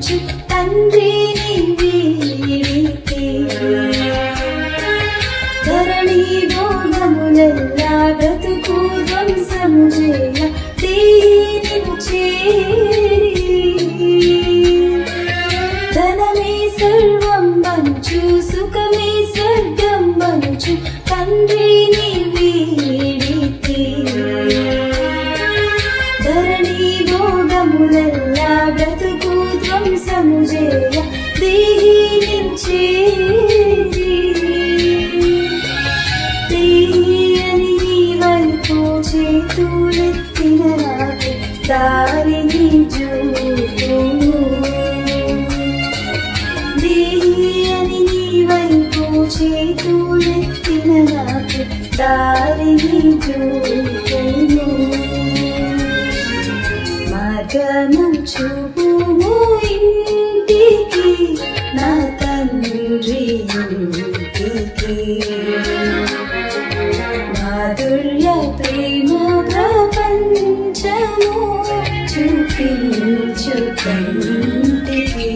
మంచు తండ్రిని వీడితే ధరణి భోగములెల్లా బ్రతుకు ధ్వంసము చేయ దీనిని చేరి ధనమే సర్వం మంచు సుఖమే స్వర్గం మంచు తండ్రిని వీడితే ధరణి భోగములెల్లా బ్రతుకు ధ్వంసము చేయ దీనిని చేరి తీయని వైపు చేతులెత్తిన నాకు దారిని చూపుము తీయని వైపు చేతులెత్తిన నాకు దారిని చూపుము మార్గము చూపుము ఇంటికి నా తండ్రి ఇంటికి మాధుర్య ప్రేమ ప్రపంచము చూపించు కంటికి